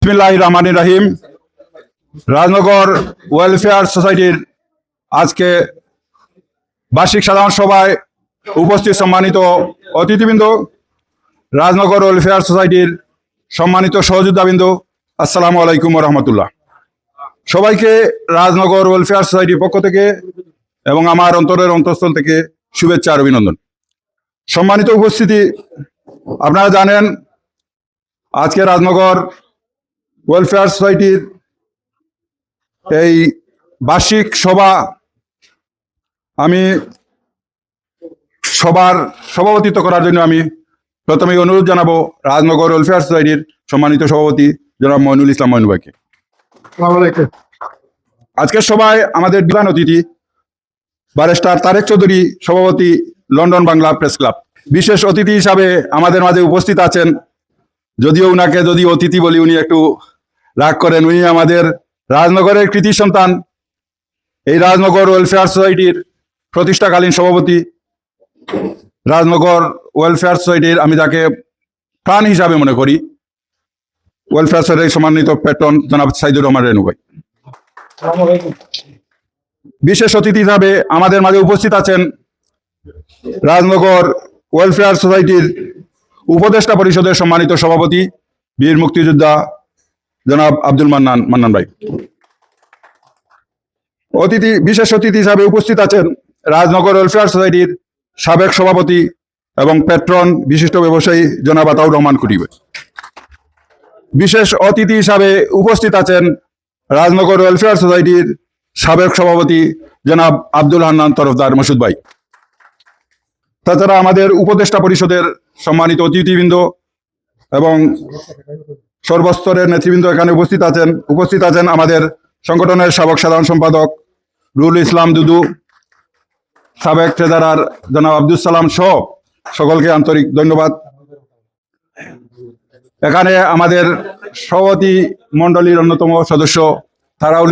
বিসমিল্লাহির রহমানির রহিম। রাজনগর ওয়েলফেয়ার সোসাইটির আজকে বার্ষিক সাধারণ সভায় উপস্থিত সম্মানিত অতিথিবৃন্দ, রাজনগর ওয়েলফেয়ার সোসাইটির সম্মানিত সহযোদ্ধাবৃন্দ, আসসালামু আলাইকুম রহমতুল্লাহ। সবাইকে রাজনগর ওয়েলফেয়ার সোসাইটির পক্ষ থেকে এবং আমার অন্তরের অন্তঃস্থল থেকে শুভেচ্ছা আর অভিনন্দন। সম্মানিত উপস্থিতি, আপনারা জানেন আজকে রাজনগর ওয়েলফেয়ার সোসাইটির এই বার্ষিক সভা আমি সবার সভাপতিত্ব করার জন্য আমি প্রথমে অনুরোধ জানাবো রাজনগর ওয়েলফেয়ার সোসাইটির সম্মানিত সভাপতি জনাব মইনুল ইসলাম মইনু ভাইকে। আজকের সভায় আমাদের বিদ্বান অতিথি ব্যারিস্টার তারেক চৌধুরী, সভাপতি লন্ডন বাংলা প্রেস ক্লাব। বিশেষ অতিথি হিসাবে আমাদের মাঝে উপস্থিত আছেন, যদিও উনাকে যদি অতিথি বলি উনি একটু রাগ করেন, উনি আমাদের রাজনগরের কৃতি সন্তান, এই রাজনগর ওয়েলফেয়ার সোসাইটির প্রতিষ্ঠাকালীন সভাপতি, রাজনগর ওয়েলফেয়ার সোসাইটির আমি তাকে প্রাণ হিসাবে মনে করি, ওয়েলফেয়ার সোসাইটির সম্মানিত পেট্রন জনাব সাইদুর রহমান রেনু ভাই। বিশেষ অতিথি হিসাবে আমাদের মাঝে উপস্থিত আছেন রাজনগর ওয়েলফেয়ার সোসাইটির উপদেষ্টা পরিষদের সম্মানিত সভাপতি বীর মুক্তিযোদ্ধা জনাব আব্দুল মান্নান ভাই। বিশেষ অতিথি হিসাবে উপস্থিত আছেন রাজনগর ওয়েলফেয়ার সোসাইটির সাবেক সভাপতি এবং পেট্রন বিশিষ্ট ব্যবসায়ী জনাব আতাউর রহমান কুটি ভাই। বিশেষ অতিথি হিসাবে উপস্থিত আছেন রাজনগর ওয়েলফেয়ার সোসাইটির সাবেক সভাপতি জনাব আব্দুল হান্নান তরফদার মসুদ ভাই। তাছাড়া আমাদের উপদেষ্টা পরিষদের সম্মানিত অতিথিবৃন্দ এবং সর্বস্তরের নেতৃবৃন্দ এখানে উপস্থিত আছেন আমাদের সংগঠনের সাবেক সাধারণ সম্পাদক রুহুল ইসলাম দুদু, সাবেক ট্রেজারার জনাব আব্দুল সালাম সহ সকলকে আন্তরিক ধন্যবাদ। এখানে আমাদের সভাপতি মণ্ডলীর অন্যতম সদস্য তারাউল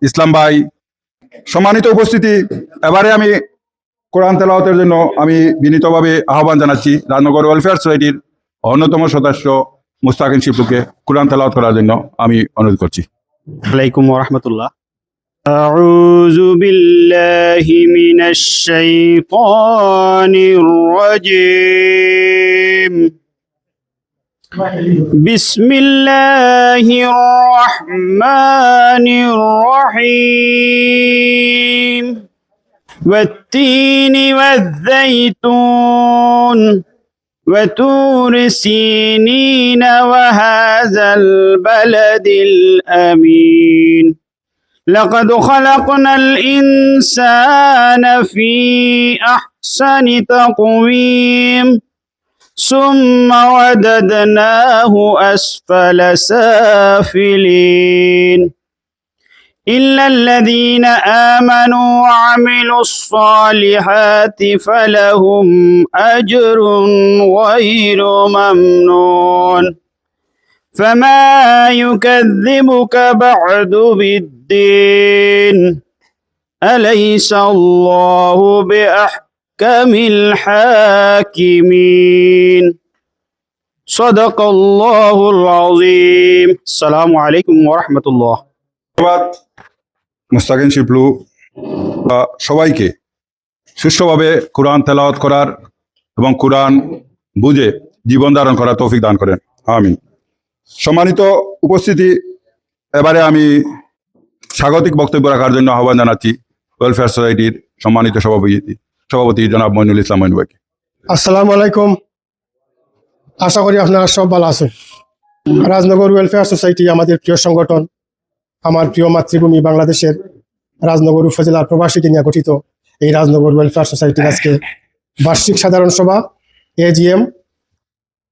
ইসলাম ভাই। সম্মানিত উপস্থিতি, এবারে আমি কোরআন তেলাওয়াতের জন্য আমি বিনীতভাবে আহ্বান জানাচ্ছি রাজনগর ওয়েলফেয়ার সোসাইটির অন্যতম সদস্য মুস্তাকিন শিবলুকে কোরআন তেলাওয়াত করার জন্য আমি অনুরোধ করছি। আলাইকুম ওয়া রাহমাতুল্লাহ। আউযু বিল্লাহি মিনাশ শাইতানির রাজীম। বিসমিল্লাহির রহমানির রহিম। والتين والزيتون وطور سينين وهذا البلد الأمين لقد خلقنا الإنسان في أحسن تقويم ثم رددناه أسفل سافلين إلا الذين آمنوا وعملوا الصالحات فلهم أجر غير ممنون فما يكذبك بعد بالدين أليس الله بأحكم الحاكمين صدق الله العظيم السلام عليكم ورحمة الله। ধন্যবাদ মুস্তাকিন শিবলু। সবাইকে সুষ্ঠুভাবে কোরআন তেলাওয়াত করার এবং কোরআন বুঝে জীবন ধারণ করার তৌফিক দান করেন, আমিন। সম্মানিত উপস্থিতি, এবারে আমি স্বাগতিক বক্তব্য রাখার জন্য আহ্বান জানাচ্ছি ওয়েলফেয়ার সোসাইটির সম্মানিত সভাপতি জনাব মইনুল ইসলাম মইনু ভাইকে। আসসালামু আলাইকুম। আশা করি আপনারা সব ভালো আছেন। রাজনগর ওয়েলফেয়ার সোসাইটি আমাদের প্রিয় সংগঠন, আমার প্রিয় মাতৃভূমি বাংলাদেশের রাজনগর উপজেলার প্রবাসীকে নিয়ে গঠিত এই রাজনগর ওয়েলফেয়ার সোসাইটির আজকে বার্ষিক সাধারণ সভা AGM।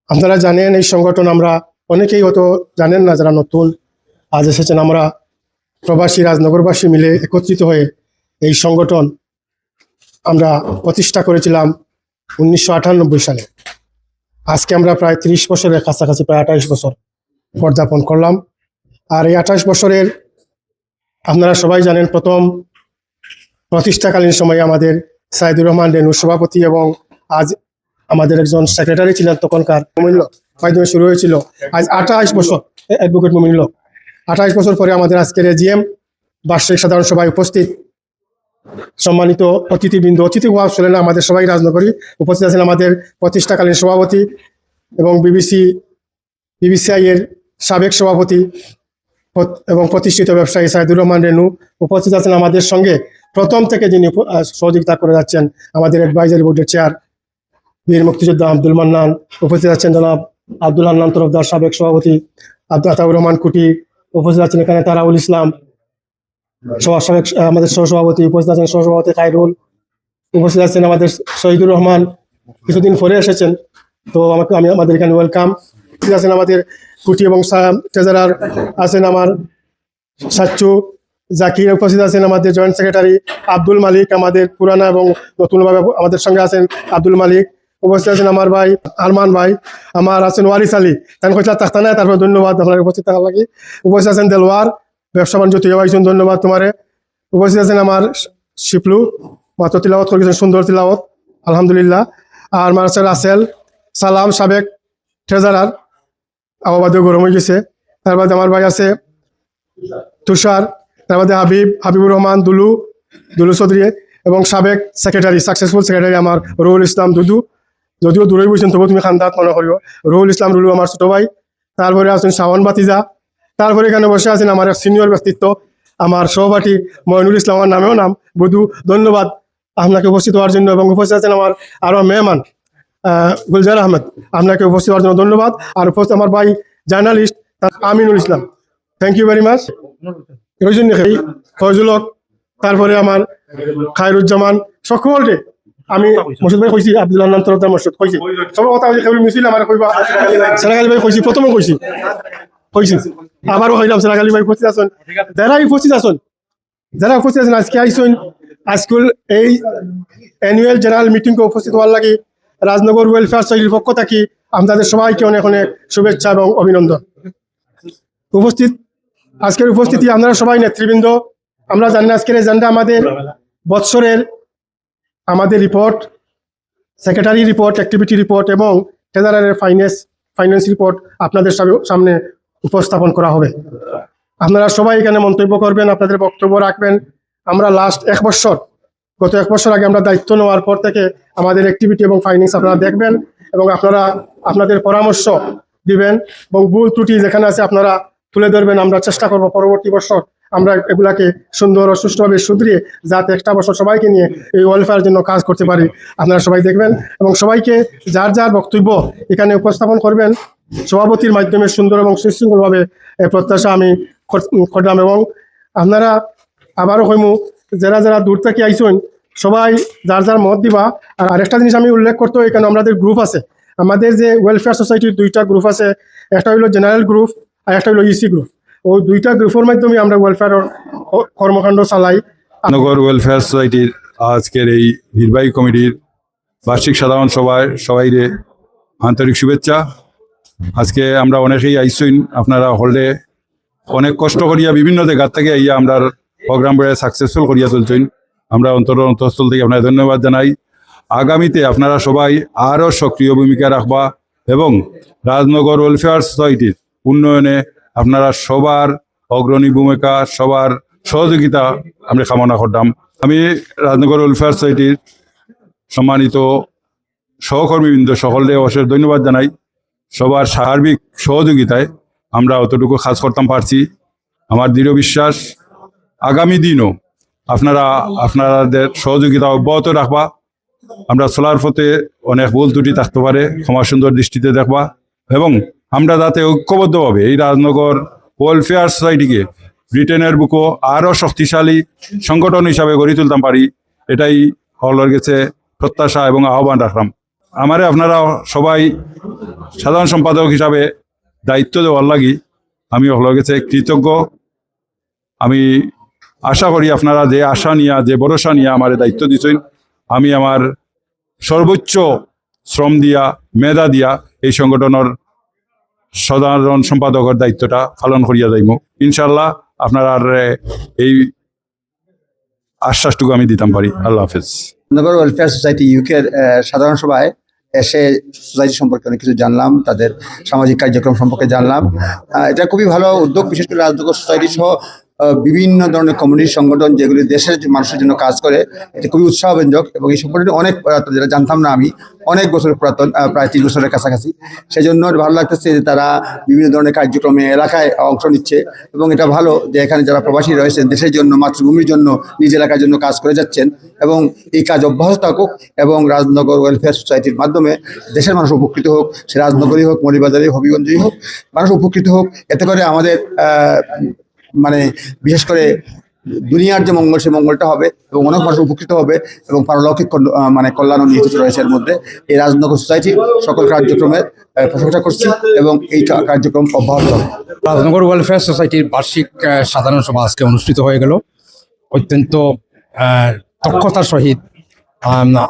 আপনারা জানেন এই সংগঠন আমরা অনেকেই হয়তো জানেন না, যারা নতুন আজ এসেছেন, আমরা প্রবাসী রাজনগরবাসী মিলে একত্রিত হয়ে এই সংগঠন আমরা প্রতিষ্ঠা করেছিলাম 1998 সালে। আজকে আমরা প্রায় 30 বছরের কাছাকাছি, প্রায় 28 বছর পদার্পণ করলাম। আর এই 28 বছরের আপনারা সবাই জানেন, প্রথম প্রতিষ্ঠাকালীন সময়ে আমাদের সাইদুর রহমান রেনু সভাপতি এবং আজ আমাদের একজন সেক্রেটারি ছিলেন তখনকার অমূল্য মাধ্যমে শুরু হয়েছিল। আজ 28 বছর অ্যাডভোকেট মুমিনুল হক, 28 বছর পরে আমাদের আজকের এজিএম বার্ষিক সাধারণ সভায় উপস্থিত সম্মানিত অতিথি হওয়া ছিলেন না আমাদের সবাই রাজনগরী। উপস্থিত আছেন আমাদের প্রতিষ্ঠাকালীন সভাপতি এবং বিবিসিআই এর সাবেক সভাপতি এবং প্রতিষ্ঠিত ব্যবসায়ী সাইদুর রহমান রেনু। উপস্থিত আছেন আমাদের সঙ্গে প্রথম থেকে যিনি সহযোগিতা করে যাচ্ছেন আমাদের অ্যাডভাইজারি বোর্ডের চেয়ার বীর মুক্তিযোদ্ধা আব্দুল মান্নান। উপস্থিত আছেন জনাব আব্দুল হান্নান তরফদার সাবেক সভাপতি, আতাউর রহমান কুটি। উপস্থিত আছেন এখানে তারাউল ইসলাম সাবেক আমাদের সহসভাপতি। উপস্থিত আছেন সহসভাপতি খায়রুল। উপস্থিত আছেন আমাদের শহীদুর রহমান, কিছুদিন পরে এসেছেন, তো আমাদের এখানে ওয়েলকাম। উপস্থিত আছেন আমাদের কুটি এবং ট্রেজারার আছেন আমার সাচ্চু জাকির। উপস্থিত আছেন আমাদের জয়েন্ট সেক্রেটারি আব্দুল মালিক, আমাদের পুরানা এবং নতুনভাবে আমাদের সঙ্গে আছেন আব্দুল মালিক। উপস্থিত আছেন আমার ভাই আরমান ভাই, আমার আছেন ওয়ারিস আলী, তাই কইলা থাকতা নাই, তারপর ধন্যবাদ আপনার উপস্থিত থাকার লাগি। উপস্থিত আছেন দেলোয়ার, ব্যবসা বাণিজ্য তুই পাইছেন, ধন্যবাদ তোমারে। উপস্থিত আছেন আমার শিপলু, মাত্র তিলাওয়াত করেছেন, সুন্দর তিলাওয়াত, আলহামদুলিল্লাহ। আর আমার আছে রাসেল সালাম, সাবেক ট্রেজারার, আবাবাদেও গরম হয়ে গেছে। তার বাদে আমার ভাই আছে তুষার, তার বাদে হাবিবুর রহমান দুলু চৌধুরী এবং সাবেক সেক্রেটারি, সাকসেসফুল সেক্রেটারি আমার রুহুল ইসলাম দুদু, যদিও দূরে বসেন তবু তুমি খান্দাত মনে করিও। রুহুল ইসলাম রুলু আমার ছোট ভাই। তারপরে আছেন শাওন বাতিজা। তারপরে এখানে বসে আছেন আমার এক সিনিয়র ব্যক্তিত্ব, আমার সহপাঠী মইনুল ইসলাম, আমার নামেও নাম বধু। ধন্যবাদ আপনাকে উপস্থিত হওয়ার জন্য। এবং উপস্থিত আছেন আমার আরো মেহমান গুলজার আহমেদ, আপনাকে উপস্থিত হওয়ার জন্য ধন্যবাদ। আর উপস্থিত আমার ভাই journalist Aminul Islam, thank you very much. এই জন্য ফয়জুল হক, তারপরে আমার খায়রুজ্জামান, সকলকে আমি মসুদ ভাই কইছি, আব্দুল হান্নান তরফদার মসুদ কইছি, সব কথা মিছিল আমার কইবা। সেরাগালি ভাই কইছি, প্রথমে কইছি আবারও কইলাম, সেরাগালি ভাই উপস্থিত আছেন। যারা উপস্থিত আছেন আজকে আইসুন আজকুল এই অ্যানুয়াল জেনারেল মিটিংকে উপস্থিত হওয়ার লাগি রাজনগর ওয়েলফেয়ার সোসাইটির পক্ষ থাকি আপনাদের সবাইকে অনেক অনেক শুভেচ্ছা এবং অভিনন্দন। আজকের উপস্থিতি আপনারা সবাই নেতৃবৃন্দ, আমরা জানি আজকের এজেন্ডা আমাদের বৎসরের আমাদের report, secretary report, activity report এবং ট্রেজারারের ফাইন্যান্স রিপোর্ট আপনাদের সামনে উপস্থাপন করা হবে। আপনারা সবাই এখানে মন্তব্য করবেন, আপনাদের বক্তব্য রাখবেন। আমরা গত এক বছর আগে আমরা দায়িত্ব নেওয়ার পর থেকে আমাদের অ্যাক্টিভিটি এবং ফাইন্যান্স আপনারা দেখবেন এবং আপনারা আপনাদের পরামর্শ দিবেন এবং ভুল ত্রুটি যেখানে আছে আপনারা তুলে ধরবেন। আমরা চেষ্টা করব পরবর্তী বছর আমরা এগুলাকে সুন্দর ও সুষ্ঠুভাবে শুধরিয়ে যাতে একটা বছর সবাইকে নিয়ে এই ওয়েলফেয়ারের জন্য কাজ করতে পারি। আপনারা সবাই দেখবেন এবং সবাইকে যার যার বক্তব্য এখানে উপস্থাপন করবেন সভাপতির মাধ্যমে সুন্দর এবং সুশৃঙ্খলভাবে প্রত্যাশা আমি করলাম। এবং আপনারা আবারও কইমু, যারা দূর থেকে আইসুন সবাই যার যার মত দিবা। আর আরেকটা জিনিস আমি উল্লেখ করতে, এখানে আমাদের গ্রুপ আছে, আমাদের যে ওয়েলফেয়ার সোসাইটির দুইটা গ্রুপ আছে, একটা হইলো জেনারেল গ্রুপ আর একটা হইলো ইসি গ্রুপ। ওই দুইটা গ্রুপের মাধ্যমে আমরা ওয়েলফেয়ারের কর্মকাণ্ড চালাই। নগর ওয়েলফেয়ার সোসাইটির আজকের এই নির্বাহী কমিটির বার্ষিক সাধারণ সভায় সবাইরে আন্তরিক শুভেচ্ছা। আজকে আমরা অনেকেই আইসুন, আপনারা হলে অনেক কষ্ট করিয়া বিভিন্ন জায়গার থেকে আইয়া আমরা প্রোগ্রাম বেড়ে সাকসেসফুল করিয়া তুলছেন। আমরা অন্তঃস্থল থেকে আপনার ধন্যবাদ জানাই। আগামীতে আপনারা সবাই আরও সক্রিয় ভূমিকা রাখবা এবং রাজনগর ওয়েলফেয়ার সোসাইটির উন্নয়নে আপনারা সবার অগ্রণী ভূমিকা, সবার সহযোগিতা আমরা কামনা করতাম। আমি রাজনগর ওয়েলফেয়ার সোসাইটির সম্মানিত সহকর্মীবৃন্দ সকলকে অশেষ ধন্যবাদ জানাই। সবার সার্বিক সহযোগিতায় আমরা অতটুকু কাজ করতাম পারছি। আমার দৃঢ় বিশ্বাস আগামী দিনও আপনারা আপনাদের সহযোগিতা অব্যাহত রাখবা। আমরা চলার পথে অনেক ভুল ত্রুটি থাকতে পারে, ক্ষমা সুন্দর দৃষ্টিতে দেখবা এবং আমরা যাতে ঐক্যবদ্ধভাবে এই রাজনগর ওয়েলফেয়ার সোসাইটিকে ব্রিটেনের বুকও আরও শক্তিশালী সংগঠন হিসাবে গড়ে তুলতাম পারি, এটাই হলের গেছে প্রত্যাশা এবং আহ্বান রাখলাম। আমারে আপনারা সবাই সাধারণ সম্পাদক হিসাবে দায়িত্ব দেওয়ার লাগি আমি হলের গেছে কৃতজ্ঞ। আমি আশা করি আপনারা যে আশা নিয়ে, যে ভরসা নিয়ে আমার দায়িত্ব দিচ্ছেন, আমি আমার সর্বোচ্চ শ্রম দিয়া, মেধা দিয়া এই সংগঠনের সাধারণ সম্পাদকের দায়িত্বটা পালন করিয়া যাইব। ইনশাল্লাহ আপনার এই আশ্বাসটুকু আমি দিতাম পারি। আল্লাহ হাফেজ। রাজনগর ওয়েলফেয়ার সোসাইটি ইউকের সাধারণ সভায় এসে সোসাইটি সম্পর্কে অনেক কিছু জানলাম, তাদের সামাজিক কার্যক্রম সম্পর্কে জানলাম। এটা খুবই ভালো উদ্যোগ, বিশেষ করে রাজনগর সোসাইটি সহ বিভিন্ন ধরনের কমিউনিটি সংগঠন যেগুলি দেশের মানুষের জন্য কাজ করে, এটা খুবই উৎসাহব্যঞ্জক। এবং এই সম্পর্কে অনেক পুরাতন, যেটা জানতাম না আমি, অনেক বছর পুরাতন, প্রায় 30 বছরের কাছাকাছি। সেই জন্য ভালো লাগতেছে যে তারা বিভিন্ন ধরনের কার্যক্রমে এলাকায় অংশ নিচ্ছে। এবং এটা ভালো যে এখানে যারা প্রবাসী রয়েছেন দেশের জন্য, মাতৃভূমির জন্য, নিজ এলাকার জন্য কাজ করে যাচ্ছেন, এবং এই কাজ অব্যাহত থাকুক। এবং রাজনগর ওয়েলফেয়ার সোসাইটির মাধ্যমে দেশের মানুষ উপকৃত হোক, সে রাজনগরই হোক, মৌলভীবাজারই, হবিগঞ্জই হোক, মানুষ উপকৃত হোক। এতে করে আমাদের মানে বিশেষ করে দুনিয়ার যে মঙ্গল, সেই মঙ্গলটা হবে এবং অনেক মানুষ উপকৃত হবে এবং পারলৌকিক মানে কল্যাণও নিহিত রয়েছে এর মধ্যে। এই রাজনগর সোসাইটির সকল কার্যক্রমের প্রশংসা করছি এবং এই কার্যক্রম অব্যাহত হবে। রাজনগর ওয়েলফেয়ার সোসাইটির বার্ষিক সাধারণ সভা আজকে অনুষ্ঠিত হয়ে গেল। অত্যন্ত দক্ষতার সহিত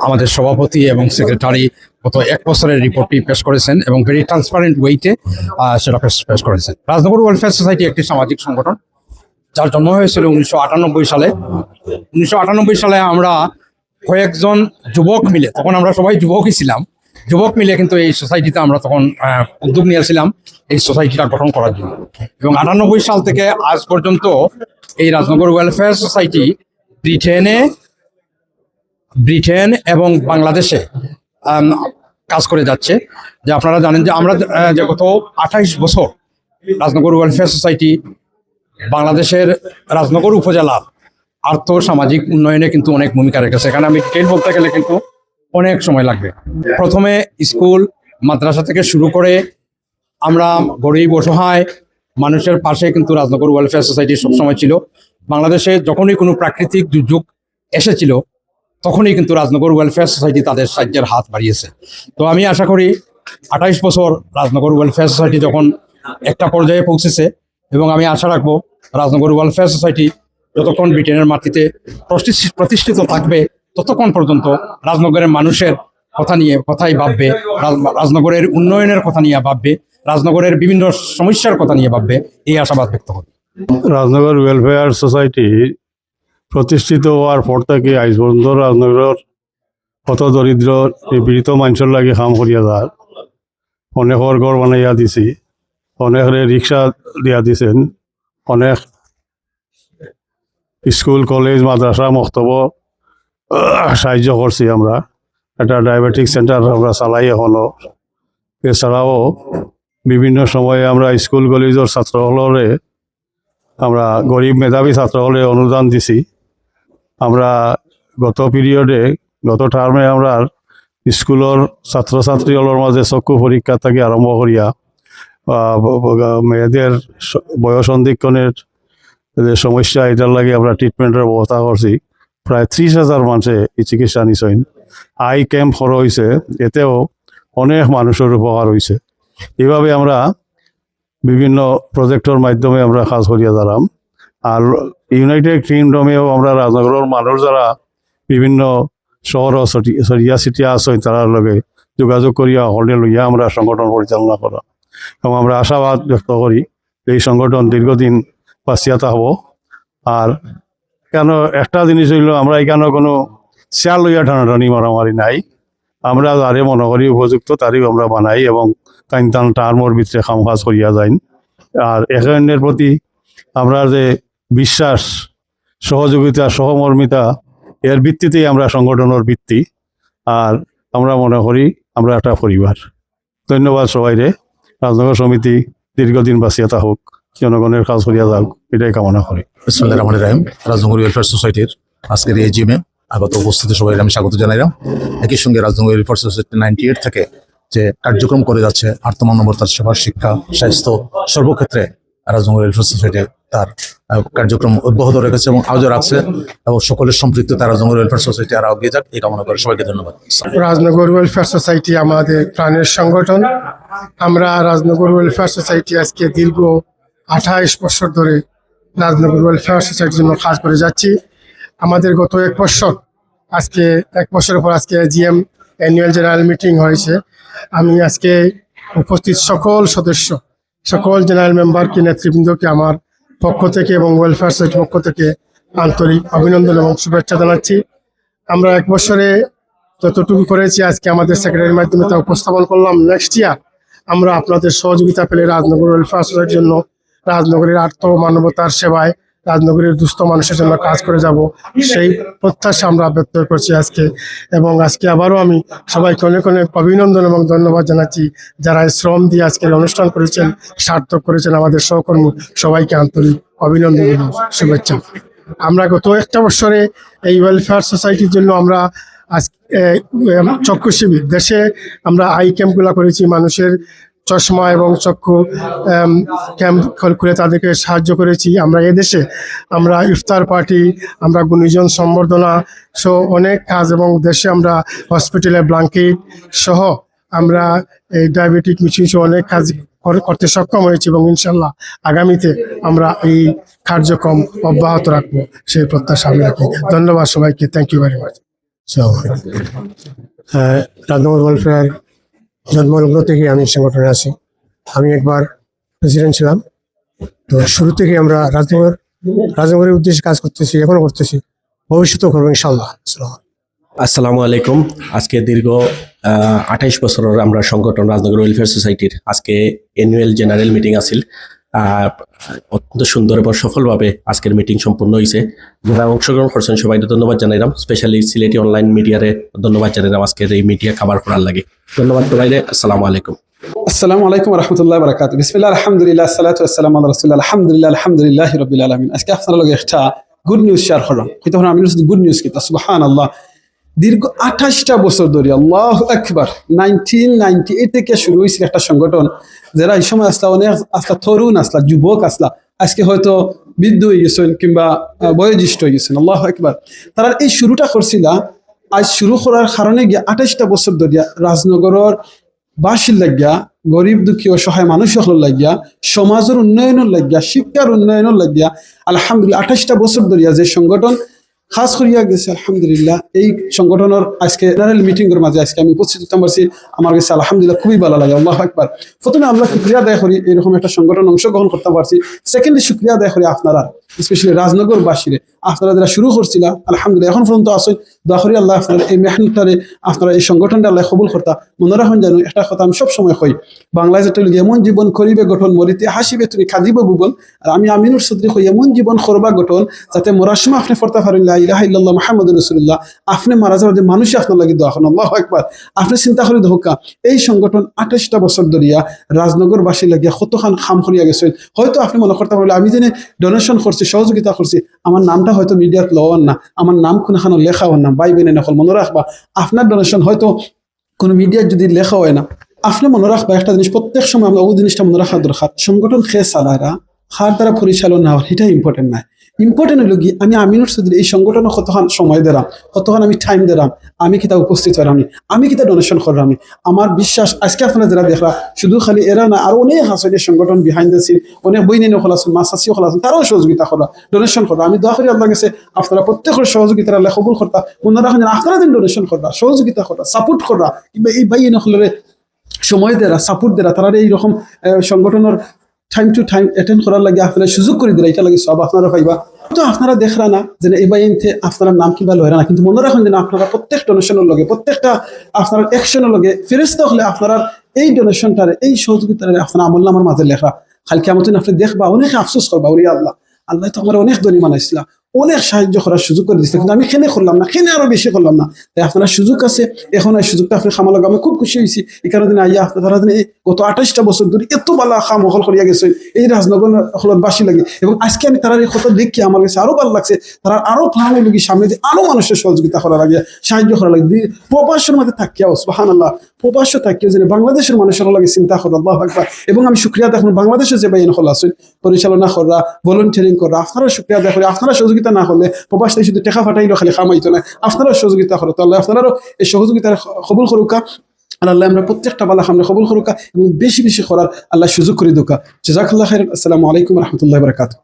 আমাদের সভাপতি এবং সেক্রেটারি গত 1 বছরের রিপোর্টটি পেশ করেছেন এবং ভেরি ট্রান্সপারেন্ট ওয়েতে সেটা পেশ করেছেন। রাজনগর ওয়েলফেয়ার সোসাইটি একটি সামাজিক সংগঠন যার জন্ম হয়েছিল 1998 সালে। 1998 সালে আমরা কয়েকজন যুবক মিলে, তখন আমরা সবাই যুবকই ছিলাম, যুবক মিলে কিন্তু এই সোসাইটিতে আমরা তখন উদ্যোগ নিয়েছিলাম এই সোসাইটিটা গঠন করার জন্য। এবং 98 সাল থেকে আজ পর্যন্ত এই রাজনগর ওয়েলফেয়ার সোসাইটি ব্রিটেন এবং বাংলাদেশে কাজ করে যাচ্ছে। যে আপনারা জানেন যে আমরা যে গত 28 বছর রাজনগর ওয়েলফেয়ার সোসাইটি বাংলাদেশের রাজনগর উপজেলার আর্থ সামাজিক উন্নয়নে কিন্তু অনেক ভূমিকা রেখেছে। এখানে আমি ডিটেল বলতে গেলে কিন্তু অনেক সময় লাগবে। প্রথমে স্কুল মাদ্রাসা থেকে শুরু করে আমরা গরিব অসহায় মানুষের পাশে কিন্তু রাজনগর ওয়েলফেয়ার সোসাইটি সবসময় ছিল। বাংলাদেশে যখনই কোনো প্রাকৃতিক দুর্যোগ এসেছিল তখনই কিন্তু রাজনগর ওয়েলফেয়ার সোসাইটি তাদের সাহায্যের হাত বাড়িয়েছে। তো আমি আশা করি 28 বছর রাজনগর ওয়েলফেয়ার সোসাইটি যখন একটা পর্যায়ে পৌঁছেছে, এবং আমি আশা রাখবো রাজনগর ওয়েলফেয়ার সোসাইটি যতক্ষণ ব্রিটেনের মাটিতে প্রতিষ্ঠিত থাকবে ততক্ষণ পর্যন্ত রাজনগরের মানুষের কথাই ভাববে, রাজনগরের উন্নয়নের কথা নিয়ে ভাববে, রাজনগরের বিভিন্ন সমস্যার কথা নিয়ে ভাববে, এই আশাবাদ ব্যক্ত করি। রাজনগর ওয়েলফেয়ার সোসাইটি প্রতিষ্ঠিত হওয়ার পর থেকে আজ পর্যন্ত রাজনগরের কত দরিদ্র নিপীড়িত মানুষের লাগে কাম করিয়া যার, অনেকের ঘর বানাইয়া দিছি, অনেকের রিক্সা দিয়া দিছেন, অনেক স্কুল কলেজ মাদ্রাসা মক্তব সাহায্য করছি। আমরা একটা ডায়াবেটিক সেন্টার আমরা চালাই এখনো। এছাড়াও বিভিন্ন সময়ে আমরা স্কুল কলেজের ছাত্রসকলরে, আমরা গরিব মেধাবী ছাত্রসকলে অনুদান দিছি। আমরা গত পিরিয়ডে, গত টার্মে আমরা স্কুলের ছাত্রছাত্রীসকলের মাঝে চক্ষু পরীক্ষা থেকে আরম্ভ করিয়া মেয়েদের বয়স সন্ধিক্ষণের যে সমস্যা, এটার লাগে আমরা ট্রিটমেন্টের ব্যবস্থা করছি। প্রায় 30,000 মানুষে এই চিকিৎসা নিছেন। আই ক্যাম্প করা হয়েছে, এতেও অনেক মানুষের উপকার হয়েছে। এইভাবে আমরা বিভিন্ন প্রজেক্টের মাধ্যমে আমরা কাজ করিয়া দাঁড়াম। আর ইউনাইটেড কিংডমেও আমরা রাজনগরের মানুষ যারা বিভিন্ন শহর সরিয়া সিটিয়া আছেন তার লগে যোগাযোগ করিয়া হলে লইয়া আমরা সংগঠন পরিচালনা করা, এবং আমরা আশাবাদ ব্যক্ত করি এই সংগঠন দীর্ঘদিন বাঁচিয়া থাকব। আর কেন একটা জিনিস হইল, আমরা এখানে কোনো শেয়ার লইয়া টানাটানি মারামারি নাই। আমরা যারে মনে করি উপযুক্ত তারই আমরা বানাই এবং টান টার্মর ভিতরে কাম কাজ করিয়া যাই। আর একে অন্যের প্রতি আমরা যে বিশ্বাস, সহযোগিতা, সহমর্মিতা, এর ভিত্তিতেই আমরা সংগঠনের ভিত্তি। আর আমরা মনে করি আমরা একটা পরিবার। ধন্যবাদ সবাইরে। রাজনগর সমিতি দীর্ঘদিন বাঁচিয়া থাকুক, জনগণের কাজ করিয়া যাক, এটাই কামনা করি। বিসমিল্লাহির রহমানির রহিম। রাজনগর ওয়েলফেয়ার সোসাইটির আজকের এই জিমে আগত উপস্থিতি সবাই আমি স্বাগত জানাইলাম। একই সঙ্গে রাজনগর ওয়েলফেয়ার সোসাইটি 98 থেকে যে কার্যক্রম করে যাচ্ছে আর্থমানবতার সেবা, শিক্ষা, স্বাস্থ্য সর্বক্ষেত্রে রাজনগর ওয়েলফেয়ার সোসাইটি তার কার্যক্রম অব্যাহত রেখেছে এবং আজও রাখছে, এবং সকলের সম্পৃক্ততা রাজনগর ওয়েলফেয়ার সোসাইটি আরো এগিয়ে যাক এই কামনা করে সবাইকে ধন্যবাদ। রাজনগর ওয়েলফেয়ার সোসাইটি আমাদের প্রাণের সংগঠন। আমরা রাজনগর ওয়েলফেয়ার সোসাইটি আজকে দীর্ঘ 28 বছর ধরে রাজনগর ওয়েলফেয়ার সোসাইটির জন্য কাজ করে যাচ্ছি। আমাদের গত 1 বছর, আজকে 1 বছরের পর আজকে জিএম অ্যানুয়াল জেনারেল মিটিং হয়েছে। আমি আজকে উপস্থিত সকল সদস্য, সকল জেনারেল মেম্বারকে, নেতৃবৃন্দকে আমার পক্ষ থেকে এবং ওয়েলফেয়ার সোসাইটির পক্ষ থেকে আন্তরিক অভিনন্দন এবং শুভেচ্ছা জানাচ্ছি। আমরা 1 বছরে যতটুকু করেছি আজকে আমাদের সেক্রেটারির মাধ্যমে তা উপস্থাপন করলাম। নেক্সট ইয়ার আমরা আপনাদের সহযোগিতা পেলে রাজনগর ওয়েলফেয়ার সোসাইটির জন্য, রাজনগরের আর্থ মানবতার সেবায়, রাজনগরের দুস্থ মানুষের জন্য কাজ করে যাব, সেই প্রত্যাশা আমরা ব্যক্ত করছি আজকে। এবং আজকে আবারও আমি সবাইকে অনেক অনেক অভিনন্দন এবং ধন্যবাদ জানাচ্ছি, যারা এই শ্রম দিয়ে আজকের অনুষ্ঠান করেছেন, সার্থক করেছেন। আমাদের সহকর্মী সবাইকে আন্তরিক অভিনন্দন এবং শুভেচ্ছা। আমরা গত একটা বছরে এই ওয়েলফেয়ার সোসাইটির জন্য আমরা চক্ষু শিবির দেশে আমরা আই ক্যাম্পগুলো করেছি, মানুষের চশমা এবং চক্ষু ক্যাম্প খুলে তাদেরকে সাহায্য করেছি। আমরা এদেশে আমরা ইফতার পার্টি, আমরা গুণীজন সম্বর্ধনা সহ অনেক কাজ, এবং দেশে আমরা হসপিটালে ব্ল্যাঙ্কেট সহ আমরা এই ডায়াবেটিক মিশন সহ অনেক কাজ করতে সক্ষম হয়েছি, এবং ইনশাল্লাহ আগামীতে আমরা এই কার্যক্রম অব্যাহত রাখবো সেই প্রত্যাশা আমি রাখি। ধন্যবাদ সবাইকে, thank you very much. Rajnagar welfare জন্মলগ্ন থেকে আমি সংগঠনে আছি। আমি একবার প্রেসিডেন্ট ছিলাম, তো শুরু থেকে আমরা রাজনগরের উদ্দেশ্যে কাজ করতেছি, এখনো করতেছি, ভবিষ্যতেও করবো ইনশাল্লাহ। আসসালামু আলাইকুম। আজকে দীর্ঘ 28 বছরের আমরা সংগঠন রাজনগর ওয়েলফেয়ার সোসাইটির আজকে অ্যানুয়াল জেনারেল মিটিং আছিল। অত্যন্ত সুন্দর এবং সফলভাবে আজকের মিটিং সম্পূর্ণ হয়েছে। যারা অংশগ্রহণ করছেন সবাইকে ধন্যবাদ জানাইলাম, স্পেশালি সিলেটি অনলাইন মিডিয়ারে ধন্যবাদ জানাইলাম আজকের এই মিডিয়া কাভার করার লাগে। ধন্যবাদ সবাইকে, আসসালামু আলাইকুম। আসসালামু আলাইকুম রহমতুল্লাহ বারাকাতুহু। বিসমিল্লাহ আলহামদুলিল্লাহ সালাতু ওয়াসসালামু আলা রাসূলিল্লাহ আলহামদুলিল্লাহি রাব্বিল আলামিন। আজকে আপনাদের লগে একটা গুড নিউজ শেয়ার করলাম। হয়তো আমি গুড নিউজ কি সুবহানাল্লাহ, দীর্ঘ 28টা বছর ধরে, আল্লাহু আকবার, 1998 থেকে শুরু হয়েছিল একটা সংগঠন, যারা এই সময় আসলা অনেক আসলা তরুণ আসলা, যুবক আসলা, আজকে হয়তো বৃদ্ধ হয়ে গেছেন কিংবা বয়োজ্যেষ্ঠ হয়ে গেছেন। আল্লাহু আকবার। তারা এই শুরুটা করছিল, আজ শুরু করার কারণে গিয়ে 28টা বছর ধরে রাজনগরের বাসীর লাগিয়া, গরিব দুঃখী অসহায় মানুষ সকল লাগিয়া, সমাজের উন্নয়নের লাগিয়া, শিক্ষার উন্নয়নের লাগিয়া আলহামদুলিল্লাহ 28টা বছর ধরিয়া যে সংগঠন খাস করিয়া গেছে, আলহামদুলিল্লাহ এই সংগঠনের আজকে জেনারেল মিটিং এর মাঝে আজকে আমি উপস্থিত হতে পারছি। আমার কাছে আলহামদুলিল্লাহ খুবই ভালো লাগে। আল্লাহু আকবার। প্রথমে আল্লাহ শুকরিয়া আদায় করি এরকম একটা সংগঠন অংশগ্রহণ করতে পারছি। সেকেন্ডলি শুকরিয়া আদায় করি আপনারা, স্পেশালি রাজনগর বাসীরে, আপনারা যারা শুরু করছিল আলহামদুলিল্লাহ এখন পর্যন্ত আসেন। দোয়া করি আল্লাহ আপনারা এই মেহনতটারে, আপনারা এই সংগঠনটা আল্লাহ কবুল করতা। মনে রাখুন জানো একটা কথা আমি সবসময় কই, বাংলায় যেটা এমন জীবন করিবে গঠন, মরিতে হাসিবে তুমি কাঁদিবে ভুবন। আর আমি আমিনুর চৌধুরী কই এমন জীবন করবা গঠন যাতে মরার সময় আপনি পড়তে পারেন লা ইলাহা ইল্লাল্লাহ মুহাম্মাদুর রাসূলুল্লাহ। আপনি মারা যাওয়ার যে মানুষই আপনার লাগে দোয়া করেন। আল্লাহু আকবার। আপনি চিন্তা করে ধোকা, এই সংগঠন 28টা বছর ধরিয়া রাজনগরবাসী লাগিয়া কতখান খাম করিয়া গেছেন। হয়তো আপনি মনে করতে পারলে আমি যেন ডোনেশন করছি, সহযোগিতা করছি, আমার নামটা হয়তো মিডিয়াত লওয়ার না, আমার নাম কোনখানে লেখা হওয়ার না, বাই বেনে নকল। মনে রাখবা আপনার ডোনেশন হয়তো কোনো মিডিয়ার যদি লেখা হয় না, আপনি মনে রাখবা একটা জিনিস, প্রত্যেক সময় আমরা ওই জিনিসটা মনে রাখা দরকার, সংগঠন খেয়ে চালারা খার দ্বারা পরিচালনা হওয়ার এটা ইম্পর্টেন্ট নাই। ইম্পর্টেন্ট হলো কি আমি আমিনুর চৌধুরী এই সংগঠনে কতক্ষণ সময় দিলাম, কতক্ষণ আমি টাইম দিলাম, আমি কিতা উপস্থিত হলাম, আমি কিতা ডোনেশন করলাম। আমার বিশ্বাস আজকে আপনারা যারা দেখলা শুধু খালি এরা না, আর অনেক আছে এই সংগঠন বিহাইন্ড দ্য সিন, অনেক বইনি খোলাছেন, মাসাসিও খোলাছেন, তারাও সহযোগিতা করা, ডোনেশন করা। আমি দোয়া করি আল্লাহ কাছে আপনারা প্রত্যেকের সহযোগিতা আল্লাহ কবুল করতা। মনে রাখেন আপনারা দিন ডোনেশন করা, সহযোগিতা করা, সাপোর্ট করা, কিংবা এই বাইয়ে নকলের সময় দেরা, সাপোর্ট দেরা, তারা এইরকম সংগঠনের টাইম টু টাইম অ্যাটেন্ড করার লাগে আপনারা সুযোগ করে দিলা, এটা লাগে সব আপনারা পাইবা। তো আপনারা দেখরা না যে এই বাইনতে আপনার নাম কিংবা লয়রা না, কিন্তু মনে রাখুন যে আপনারা প্রত্যেক ডোনেশনের লগে, প্রত্যেকটা আপনার অ্যাকশনের লগে ফেরেশতা হলে আপনারা এই ডোনেশনটারে, এই সহযোগিতারে আপনার আমল নামার মাঝে লেখা, কালকে আমার আপনি দেখবা অনেকে আফসোস করবা, ওরে আল্লাহ, আল্লাহ তো আমার অনেক ধনী বানাইছিল, অনেক সাহায্য করার সুযোগ করে দিচ্ছে, কিন্তু আমি খেনে করলাম না, খেনে আরো বেশি করলাম না। তাই আপনার সুযোগ আছে, এখন এই সুযোগটা আপনি খামা লাগা, আমি খুব খুশি হয়েছি। এই কারণে আইয়া আপনারা গত 28টা বছর ধরে এত ভালো খাম হল করিয়া গেছে এই রাজনগর হলত বাসী লাগে, এবং আজকে আমি তারা এই কথা দেখি আমার কাছে আরো ভালো লাগছে। তারা আরো প্ল্যান লোক সামনে দিয়ে আরো মানুষের সহযোগিতা করা লাগে, সাহায্য করা লাগে। প্রবাসের মধ্যে থাকিয়াও সুবহানাল্লাহ, প্রবাস থাকিও যে বাংলাদেশের মানুষের লাগে চিন্তা করা, আল্লাহু আকবার। এবং আমি শুকরিয়া দেখুন বাংলাদেশের যে বাইন হল আছেন পরিচালনা করা, ভলেন্টিয়ারিং করা, আপনারা শুকরিয়া দেখুন। আপনারা সহযোগিতা না করলে প্রবাস থেকে শুধু টেকা ফাটাইলো খালি খামাইতো না, আপনারা সহযোগিতা করো, তাহলে আপনারাও এই সহযোগিতা কবুল করুকা। আর আল্লাহ আমরা প্রত্যেকটা বালা আমরা কবুল করুকা এবং বেশি বেশি করার আল্লাহ সুযোগ করে দোকা। জাযাকাল্লাহু খাইরান। আসসালামু আলাইকুম ওয়া রাহমাতুল্লাহি ওয়া বারাকাতুহু।